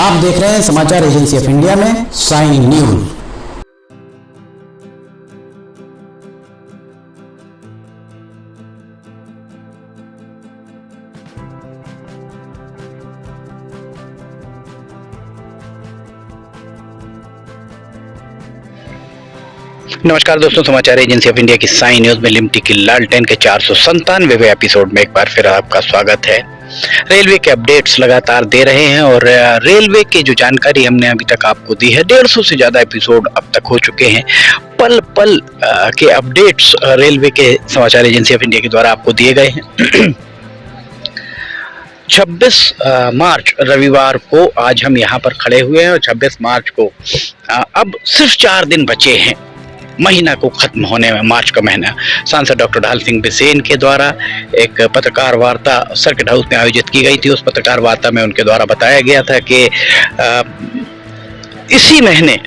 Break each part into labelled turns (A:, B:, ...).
A: आप देख रहे हैं समाचार एजेंसी ऑफ इंडिया में साइन न्यूज।
B: नमस्कार दोस्तों, समाचार एजेंसी ऑफ इंडिया की साइन न्यूज में लिमटी की लालटेन के 497वें एपिसोड में एक बार फिर आपका स्वागत है। रेलवे के अपडेट्स लगातार दे रहे हैं और रेलवे की जो जानकारी हमने अभी तक आपको दी है, 150 से ज्यादा एपिसोड अब तक हो चुके हैं। पल पल के अपडेट्स रेलवे के समाचार एजेंसी ऑफ इंडिया के द्वारा आपको दिए गए हैं। 26 मार्च रविवार को आज हम यहाँ पर खड़े हुए हैं और 26 मार्च को अब सिर्फ 4 दिन बचे हैं महीना को खत्म होने में। मार्च का महीना सांसद डॉक्टर ढाल सिंह बिसेन के द्वारा एक पत्रकार वार्ता सर्किट हाउस में आयोजित की गई थी। उस पत्रकार वार्ता में उनके द्वारा बताया गया था कि इसी महीने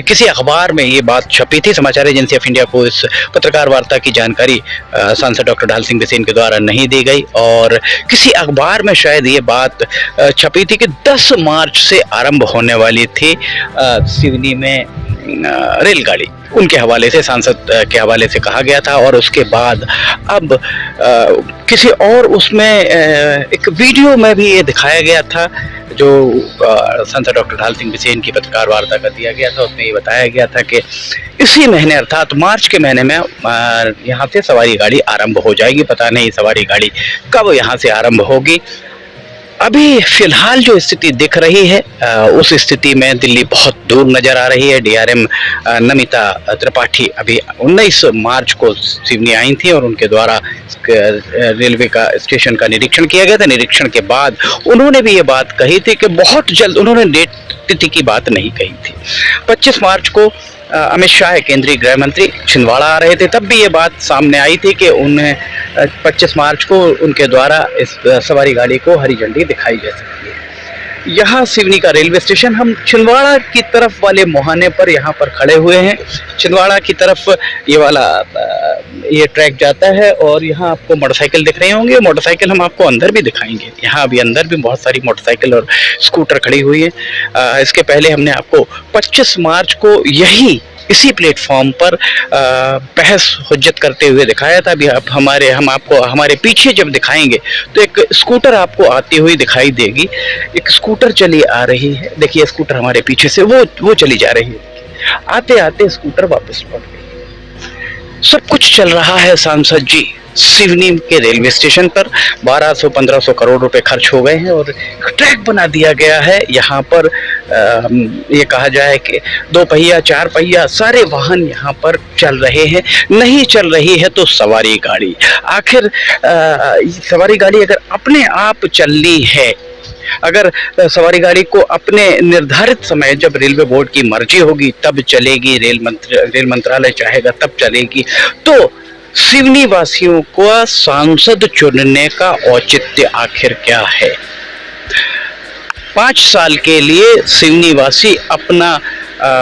B: किसी अखबार में ये बात छपी थी। समाचार एजेंसी ऑफ इंडिया को इस पत्रकार वार्ता की जानकारी सांसद डॉक्टर ढाल सिंह बिसेन के द्वारा नहीं दी गई और किसी अखबार में शायद ये बात छपी थी कि 10 मार्च से आरंभ होने वाली थी सिवनी में रेलगाड़ी। उनके हवाले से, सांसद के हवाले से कहा गया था और उसके बाद अब किसी और उसमें एक वीडियो में भी ये दिखाया गया था जो सांसद डॉक्टर ढाल सिंह बिसेन की पत्रकार वार्ता का दिया गया था। उसमें ये बताया गया था कि इसी महीने अर्थात मार्च के महीने में यहाँ से सवारी गाड़ी आरंभ हो जाएगी। पता नहीं सवारी गाड़ी कब यहाँ से आरंभ होगी। अभी फिलहाल जो स्थिति दिख रही है उस स्थिति में दिल्ली बहुत दूर नजर आ रही है। डीआरएम नमिता त्रिपाठी अभी 19 मार्च को सिवनी आई थी और उनके द्वारा रेलवे का स्टेशन का निरीक्षण किया गया था। निरीक्षण के बाद उन्होंने भी ये बात कही थी कि बहुत जल्द, उन्होंने डेट तिथि की बात नहीं कही थी। 25 मार्च को अमित शाह केंद्रीय गृह मंत्री छिंदवाड़ा आ रहे थे, तब भी ये बात सामने आई थी कि उन्हें 25 मार्च को उनके द्वारा इस सवारी गाड़ी को हरी झंडी दिखाई जा सकती है। यहाँ सिवनी का रेलवे स्टेशन, हम छिंदवाड़ा की तरफ वाले मुहाने पर यहाँ पर खड़े हुए हैं। छिंदवाड़ा की तरफ ये वाला ये ट्रैक जाता है और यहाँ आपको मोटरसाइकिल दिख रहे होंगे। मोटरसाइकिल हम आपको अंदर भी दिखाएंगे। यहाँ अभी अंदर भी बहुत सारी मोटरसाइकिल और स्कूटर खड़ी हुई है। इसके पहले हमने आपको 25 मार्च को इसी प्लेटफॉर्म पर बहस हुज्जत करते हुए दिखाया था। अभी हम आपको हमारे पीछे जब दिखाएंगे तो एक स्कूटर आपको आती हुई दिखाई देगी। एक स्कूटर चली आ रही है, देखिए स्कूटर हमारे पीछे से वो चली जा रही है। आते आते स्कूटर वापस लौट गई। सब कुछ चल रहा है सांसद जी सिवनी के रेलवे स्टेशन पर। 1200-1500 करोड़ रुपए खर्च हो गए हैं और ट्रैक बना दिया गया है। यहाँ पर ये कहा जाए कि 2 पहिया 4 पहिया सारे वाहन यहाँ पर चल रहे हैं। नहीं चल रही है तो सवारी गाड़ी, आखिर सवारी गाड़ी अगर अपने आप चलनी है, अगर सवारी गाड़ी को अपने निर्धारित समय जब रेलवे बोर्ड की मर्जी होगी तब चलेगी, रेल मंत्रालय चाहेगा तब चलेगी, तो सिवनी वासियों को सांसद चुनने का औचित्य आखिर क्या है? 5 साल के लिए सिवनी वासी अपना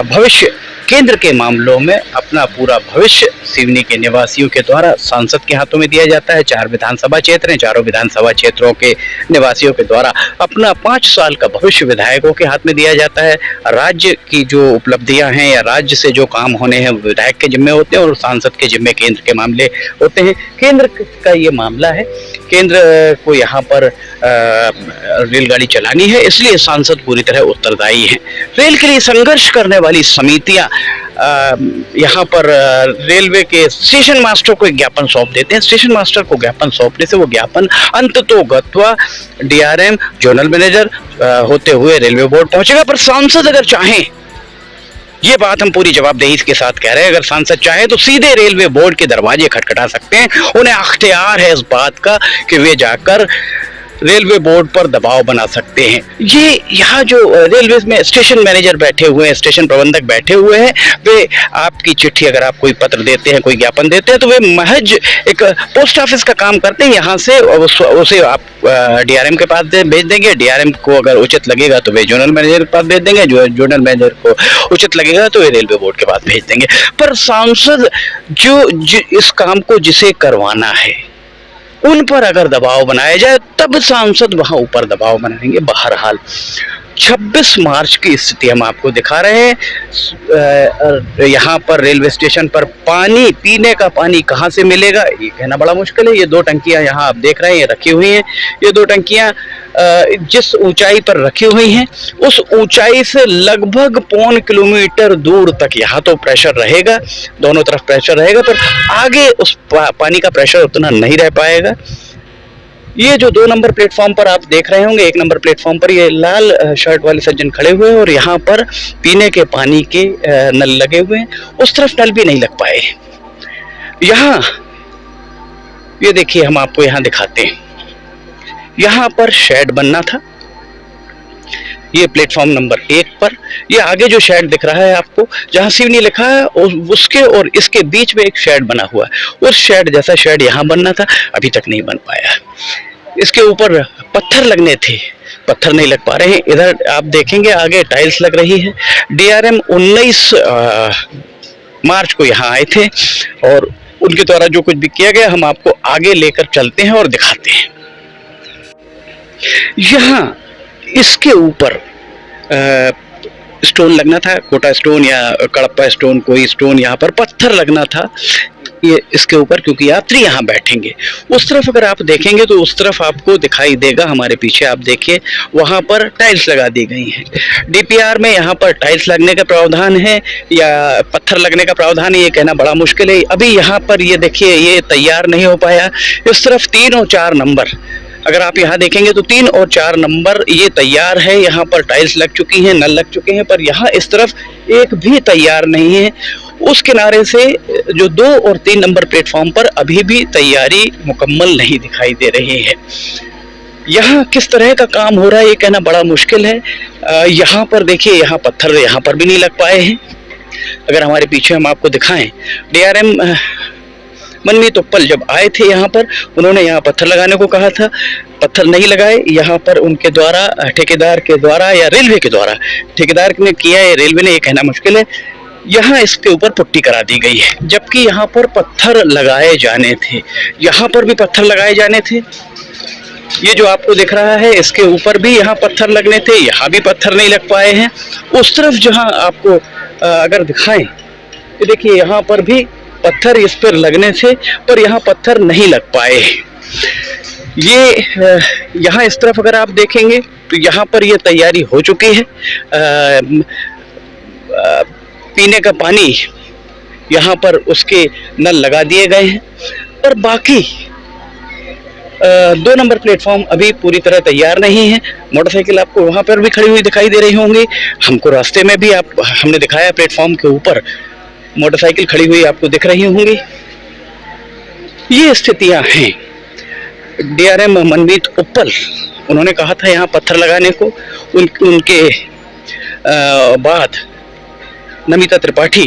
B: भविष्य, केंद्र के मामलों में अपना पूरा भविष्य सिवनी के निवासियों के द्वारा सांसद के हाथों में दिया जाता है। 4 विधानसभा क्षेत्र हैं, चारों विधानसभा क्षेत्रों के निवासियों के द्वारा अपना 5 साल का भविष्य विधायकों के हाथ में दिया जाता है। राज्य की जो उपलब्धियां हैं या राज्य से जो काम होने हैं विधायक के जिम्मे होते हैं और सांसद के जिम्मे केंद्र के मामले होते हैं। केंद्र का ये मामला है, केंद्र को यहाँ पर रेलगाड़ी चलानी है, इसलिए सांसद पूरी तरह उत्तरदायी हैं। रेल के लिए संघर्ष करने वाली समितियां यहाँ पर रेलवे के स्टेशन मास्टर को एक ज्ञापन सौंप देते हैं। स्टेशन मास्टर को ज्ञापन सौंपने से वो ज्ञापन अंततोगत्वा डीआरएम, जोनल मैनेजर होते हुए रेलवे बोर्ड पहुंचेगा। पर सांसद अगर चाहें, ये बात हम पूरी जवाबदेही के साथ कह रहे हैं, अगर सांसद चाहे तो सीधे रेलवे बोर्ड के दरवाजे खटखटा सकते हैं। उन्हें अख्तियार है इस बात का कि वे जाकर रेलवे बोर्ड पर दबाव बना सकते हैं। ये यहाँ जो रेलवे में स्टेशन मैनेजर बैठे हुए हैं, स्टेशन प्रबंधक बैठे हुए हैं, वे आपकी चिट्ठी, अगर आप कोई पत्र देते हैं, कोई ज्ञापन देते हैं, तो वे महज एक पोस्ट ऑफिस का काम करते हैं। यहाँ से उसे आप डीआरएम के पास भेज देंगे। डीआरएम को अगर उचित लगेगा तो वे जोनल मैनेजर के पास भेज देंगे, जो जोनल मैनेजर को उचित लगेगा तो वे रेलवे बोर्ड के पास भेज देंगे। पर सांसद जो इस काम को जिसे करवाना है, उन पर अगर दबाव बनाया जाए तब सांसद वहां ऊपर दबाव बनाएंगे। बहरहाल 26 मार्च की स्थिति हम आपको दिखा रहे हैं। यहाँ पर रेलवे स्टेशन पर पानी, पीने का पानी कहाँ से मिलेगा ये कहना बड़ा मुश्किल है। ये 2 टंकियां यहाँ आप देख रहे हैं, ये रखी हुई हैं। ये 2 टंकियां जिस ऊंचाई पर रखी हुई हैं उस ऊंचाई से लगभग 1.25 किलोमीटर दूर तक यहाँ तो प्रेशर रहेगा, दोनों तरफ प्रेशर रहेगा, पर आगे उस पानी का प्रेशर उतना नहीं रह पाएगा। ये जो 2 नंबर प्लेटफॉर्म पर आप देख रहे होंगे, 1 नंबर प्लेटफॉर्म पर ये लाल शर्ट वाले सज्जन खड़े हुए हैं और यहाँ पर पीने के पानी के नल लगे हुए हैं। उस तरफ नल भी नहीं लग पाए। यहाँ ये देखिए, हम आपको यहाँ दिखाते हैं, यहाँ पर शेड बनना था। ये प्लेटफॉर्म नंबर 1 पर, ये आगे जो शेड दिख रहा है आपको, जहाँ सिवनी लिखा है उसके और इसके बीच में एक शेड बना हुआ है। उस शेड जैसा शेड यहाँ बनना था, अभी तक नहीं बन पाया। इसके ऊपर पत्थर लगने थे, पत्थर नहीं लग पा रहे हैं। इधर आप देखेंगे आगे टाइल्स लग रही है। DRM 19 मार्च को यहाँ आए थे और उनके द्वारा जो कुछ भी किया गया हम आपको आगे लेकर चलते हैं और दिखाते हैं। यहाँ इसके ऊपर स्टोन लगना था, कोटा स्टोन या कड़प्पा स्टोन, कोई स्टोन यहाँ पर पत्थर लगना था ये इसके ऊपर, क्योंकि यात्री यहाँ बैठेंगे। उस तरफ अगर आप देखेंगे तो उस तरफ आपको दिखाई देगा, हमारे पीछे आप देखिए, वहाँ पर टाइल्स लगा दी गई हैं। DPR में यहाँ पर टाइल्स लगने का प्रावधान है या पत्थर लगने का प्रावधान है ये कहना बड़ा मुश्किल है। अभी यहाँ पर ये देखिए, ये तैयार नहीं हो पाया। इस तरफ 3 और 4 नंबर अगर आप यहाँ देखेंगे तो 3 और 4 नंबर ये तैयार है, यहाँ पर टाइल्स लग चुकी हैं, नल लग चुके हैं, पर यहाँ इस तरफ एक भी तैयार नहीं है। उस किनारे से जो 2 और 3 नंबर प्लेटफॉर्म पर अभी भी तैयारी मुकम्मल नहीं दिखाई दे रही है। यहाँ किस तरह का काम हो रहा है ये कहना बड़ा मुश्किल है। यहाँ पर देखिए, यहाँ पत्थर यहाँ पर भी नहीं लग पाए हैं। अगर हमारे पीछे हम आपको दिखाएं, DRM मनमीत उत्पल जब आए थे यहाँ पर, उन्होंने यहाँ पत्थर लगाने को कहा था, पत्थर नहीं लगाए। यहाँ पर उनके द्वारा, ठेकेदार के द्वारा या रेलवे के द्वारा, ठेकेदार ने किया है, रेलवे ने, ये कहना मुश्किल है। यहाँ इसके ऊपर पुट्टी करा दी गई है, जबकि यहाँ पर पत्थर लगाए जाने थे, यहाँ पर भी पत्थर लगाए जाने थे। ये जो आपको दिख रहा है इसके ऊपर भी यहाँ पत्थर लगने थे, यहाँ भी पत्थर नहीं लग पाए हैं। उस तरफ जहाँ आपको अगर दिखाएं, ये देखिए, यहाँ पर भी पत्थर इस पर लगने से, पर यहाँ पत्थर नहीं लग पाए। ये यहाँ इस तरफ अगर आप देखेंगे तो यहाँ पर ये तैयारी हो चुकी है। पीने का पानी यहाँ पर उसके नल लगा दिए गए हैं, पर बाकी 2 नंबर प्लेटफॉर्म अभी पूरी तरह तैयार नहीं है। मोटरसाइकिल आपको वहाँ पर भी खड़ी हुई दिखाई दे रही होंगी, हमको रास्ते में भी हमने दिखाया, प्लेटफॉर्म के ऊपर मोटरसाइकिल खड़ी हुई आपको दिख रही होंगी। ये स्थितियां हैं। DRM मनमीत उत्पल, उन्होंने कहा था यहाँ पत्थर लगाने को। उनके बाद नमिता त्रिपाठी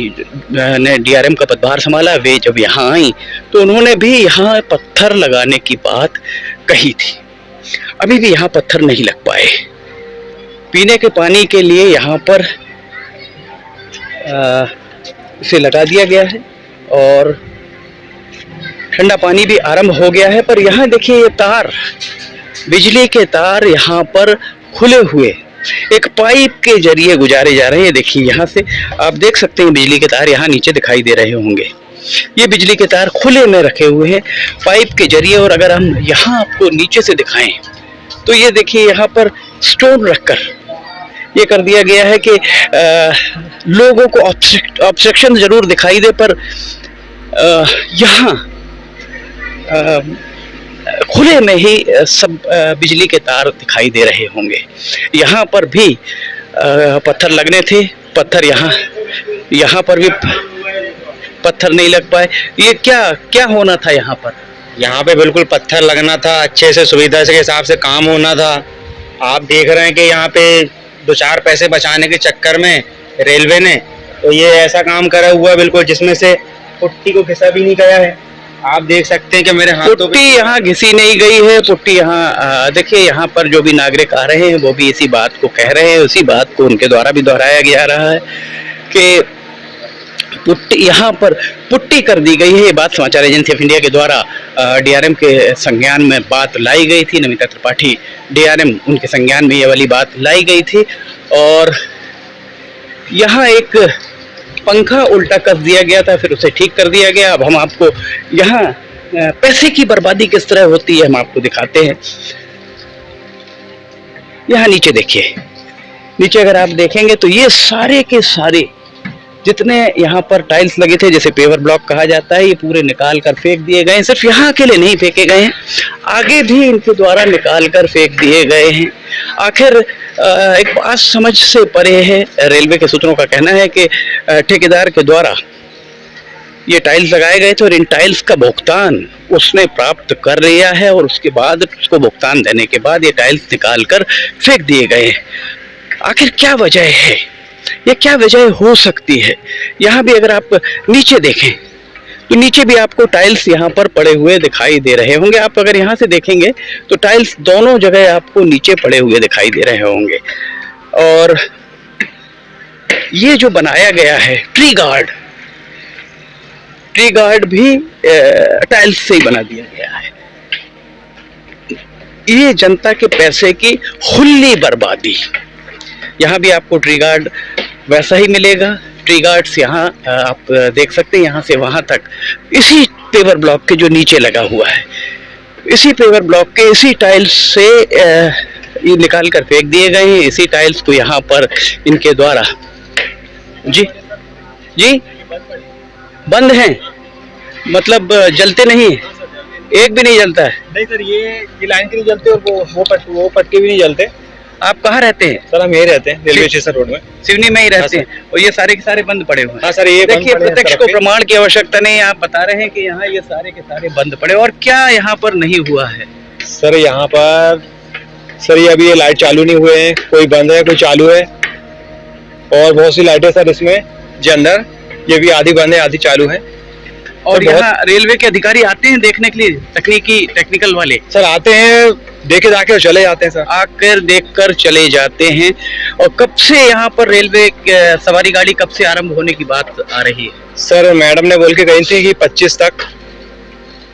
B: ने DRM का पदभार संभाला। वे जब यहाँ आई तो उन्होंने भी यहाँ पत्थर लगाने की बात कही थी। अभी भी यहाँ पत्थर नहीं लग पाए। पीने के पानी के लिए यहाँ पर इसे लगा दिया गया है और ठंडा पानी भी आरंभ हो गया है। पर यहाँ देखिए, ये तार, बिजली के तार यहाँ पर खुले हुए एक पाइप के जरिए गुजारे जा रहे हैं। देखिए, यहाँ से आप देख सकते हैं बिजली के तार यहाँ नीचे दिखाई दे रहे होंगे। ये बिजली के तार खुले में रखे हुए हैं पाइप के जरिए। और अगर हम यहाँ आपको नीचे से दिखाएं तो ये देखिए, यहाँ पर स्टोन रखकर ये कर दिया गया है कि लोगों को ऑब्स्ट्रक्शन जरूर दिखाई दे, पर यहाँ खुले में ही सब बिजली के तार दिखाई दे रहे होंगे। यहाँ पर भी पत्थर लगने थे, पत्थर यहाँ पर भी पत्थर नहीं लग पाए। ये क्या होना था यहाँ पर?
C: यहाँ पे बिल्कुल पत्थर लगना था, अच्छे से सुविधा के हिसाब से काम होना था। आप देख रहे हैं कि यहाँ पे 2-4 पैसे बचाने के चक्कर में रेलवे ने तो ये ऐसा काम करा हुआ बिल्कुल, जिसमें से पुट्टी को घिसा भी नहीं गया है। आप देख सकते हैं कि मेरे हाथों
B: पुट्टी यहाँ घिसी नहीं गई है। पुट्टी यहाँ देखिए, यहाँ पर जो भी नागरिक आ रहे हैं वो भी इसी बात को कह रहे हैं, उसी बात को उनके द्वारा भी दोहराया जा रहा है कि पुट्टी यहाँ पर पुट्टी कर दी गई है। ये बात समाचार एजेंसी ऑफ इंडिया के द्वारा डीआरएम के संज्ञान में बात लाई गई थी। नमिता त्रिपाठी डीआरएम, उनके संज्ञान में ये वाली बात लाई गई थी। और यहाँ एक पंखा उल्टा कस दिया गया था, फिर उसे ठीक कर दिया गया। अब हम आपको यहाँ पैसे की बर्बादी किस तरह होती है हम आपको दिखाते हैं। यहाँ नीचे देखिए, नीचे अगर आप देखेंगे तो ये सारे के सारे जितने यहाँ पर टाइल्स लगे थे, जैसे पेवर ब्लॉक कहा जाता है, ये पूरे निकाल कर फेंक दिए गए हैं। सिर्फ यहाँ के लिए नहीं फेंके गए हैं, आगे भी इनके द्वारा निकाल कर फेंक दिए गए हैं। आखिर एक बात समझ से परे है। रेलवे के सूत्रों का कहना है कि ठेकेदार के द्वारा ये टाइल्स लगाए गए थे और इन टाइल्स का भुगतान उसने प्राप्त कर लिया है और उसके बाद उसको भुगतान देने के बाद ये टाइल्स निकाल कर फेंक दिए गए हैं। आखिर क्या वजह है, ये क्या वजह हो सकती है? यहाँ भी अगर आप नीचे देखें तो नीचे भी आपको टाइल्स यहाँ पर पड़े हुए दिखाई दे रहे होंगे। आप अगर यहाँ से देखेंगे तो टाइल्स दोनों जगह आपको नीचे पड़े हुए दिखाई दे रहे होंगे। और ये जो बनाया गया है ट्री गार्ड भी टाइल्स से ही बना दिया गया है। ये जनता के पैसे की खुली बर्बादी। यहाँ भी आपको ट्री गार्ड वैसा ही मिलेगा। ट्री गार्ड्स यहाँ आप देख सकते हैं, यहाँ से वहाँ तक इसी पेवर ब्लॉक के जो नीचे लगा हुआ है, इसी पेवर ब्लॉक के इसी टाइल्स से ये निकाल कर फेंक दिए गए हैं। इसी टाइल्स को यहाँ पर इनके द्वारा जी बंद हैं, मतलब जलते नहीं, एक भी नहीं जलता है।
D: नहीं सर, ये लाइन के नहीं जलते और वो पट्टी भी नहीं जलते।
B: आप कहाँ रहते हैं?
D: सर हम यही रहते हैं, रेलवे स्टेशन रोड में,
B: सिवनी में ही रहते हैं। और ये सारे के सारे बंद पड़े हुए हैं।
D: हाँ सर, ये
B: देखिए, प्रत्यक्ष को प्रमाण की आवश्यकता नहीं, आप बता रहे हैं कि यहाँ ये सारे के सारे बंद पड़े। और क्या यहाँ पर नहीं हुआ है?
D: सर यहाँ पर सर ये अभी ये लाइट चालू नहीं हुए हैं, कोई बंद है कोई चालू है। और बहुत सी लाइटें सर इसमें जो अंदर, ये भी आधी बंद है आधी चालू है।
B: और यहाँ रेलवे के अधिकारी आते हैं देखने के लिए, टेक्निकल वाले
D: सर आते हैं, देखे जाके और चले जाते हैं सर,
B: आकर देखकर चले जाते हैं। और कब से यहाँ पर रेलवे सवारी गाड़ी कब से आरंभ होने की बात आ रही है?
D: सर मैडम ने बोल के गई थी कि 25 तक।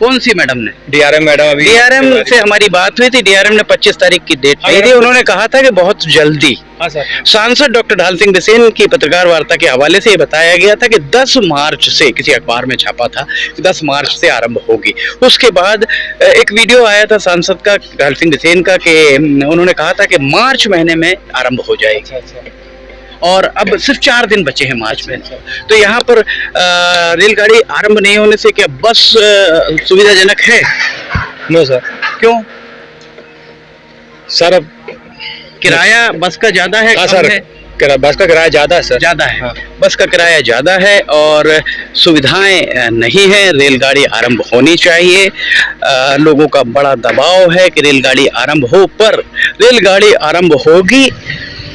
B: कौन सी मैडम ने?
D: DRM madam. अभी
B: डीआरएम से हमारी बात हुई थी, डीआरएम ने 25 तारीख की डेट दी थी। उन्होंने कहा था कि बहुत जल्दी।
D: हाँ सर।
B: सांसद डॉक्टर ढाल सिंह बिसेन की पत्रकार वार्ता के हवाले से ये बताया गया था कि 10 मार्च से, किसी अखबार में छापा था, 10 मार्च से आरंभ होगी। उसके बाद एक वीडियो आया था सांसद का, ढाल सिंह बिसेन का, कि उन्होंने कहा था कि मार्च महीने में आरंभ हो जाएगी। और अब सिर्फ 4 दिन बचे हैं मार्च में। तो यहाँ पर रेलगाड़ी आरंभ नहीं होने से क्या बस सुविधाजनक है?
D: No sir.
B: क्यों?
D: सर अब
B: किराया बस का ज्यादा है?
D: हाँ
B: कम
D: सर,
B: है?
D: बस का किराया ज्यादा है सर।
B: ज्यादा है।
D: हाँ।
B: बस का किराया ज्यादा है और सुविधाएं नहीं है। रेलगाड़ी आरंभ होनी चाहिए। लोगों का बड़ा दबाव है कि रेलगाड़ी आरंभ हो, पर रेलगाड़ी आरंभ होगी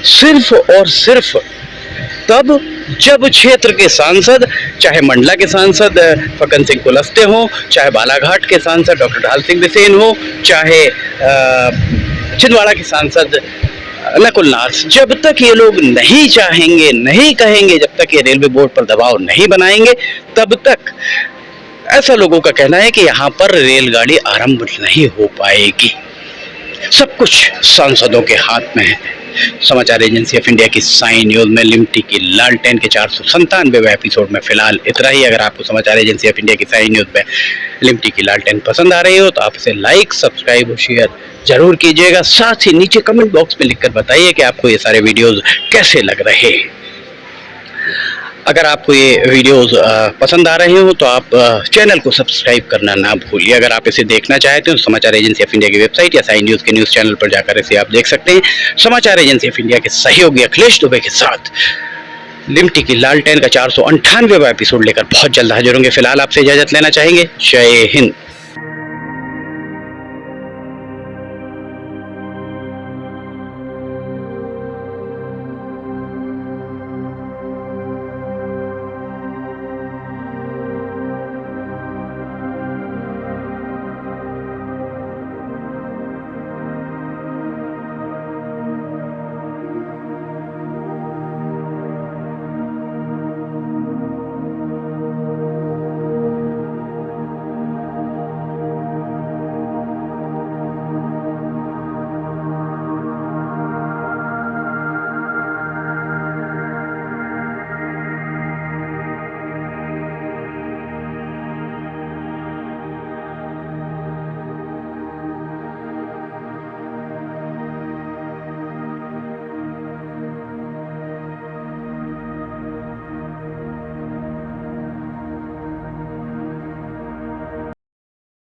B: सिर्फ और सिर्फ तब जब क्षेत्र के सांसद, चाहे मंडला के सांसद फक्कन सिंह कुलस्ते हो, चाहे बालाघाट के सांसद डॉक्टर ढाल सिंह बिसेन हो, चाहे छिंदवाड़ा के सांसद नकुल नाथ, जब तक ये लोग नहीं चाहेंगे, नहीं कहेंगे, जब तक ये रेलवे बोर्ड पर दबाव नहीं बनाएंगे, तब तक ऐसा लोगों का कहना है कि यहाँ पर रेलगाड़ी आरंभ नहीं हो पाएगी। सब कुछ सांसदों के हाथ में है। समाचार एजेंसी ऑफ इंडिया की साइन न्यूज में लिमटी की लालटेन के 497वें एपिसोड में फिलहाल इतना ही। अगर आपको समाचार एजेंसी ऑफ इंडिया की साइन न्यूज में लिमटी की लालटेन पसंद आ रही हो तो आप इसे लाइक, सब्सक्राइब और शेयर जरूर कीजिएगा। साथ ही नीचे कमेंट बॉक्स में लिखकर बताइए कि आपको ये सारे वीडियोस कैसे लग रहे हैं। अगर आपको ये वीडियोस पसंद आ रहे हो तो आप चैनल को सब्सक्राइब करना ना भूलिए। अगर आप इसे देखना चाहते हो तो समाचार एजेंसी ऑफ इंडिया की वेबसाइट या साइन न्यूज़ के न्यूज़ चैनल पर जाकर इसे आप देख सकते हैं। समाचार एजेंसी ऑफ इंडिया के सहयोगी अखिलेश दुबे के साथ लिमटी की लालटेन का 498वां एपिसोड लेकर बहुत जल्द हाजिर होंगे। फिलहाल आपसे इजाजत लेना चाहेंगे। जय हिंद।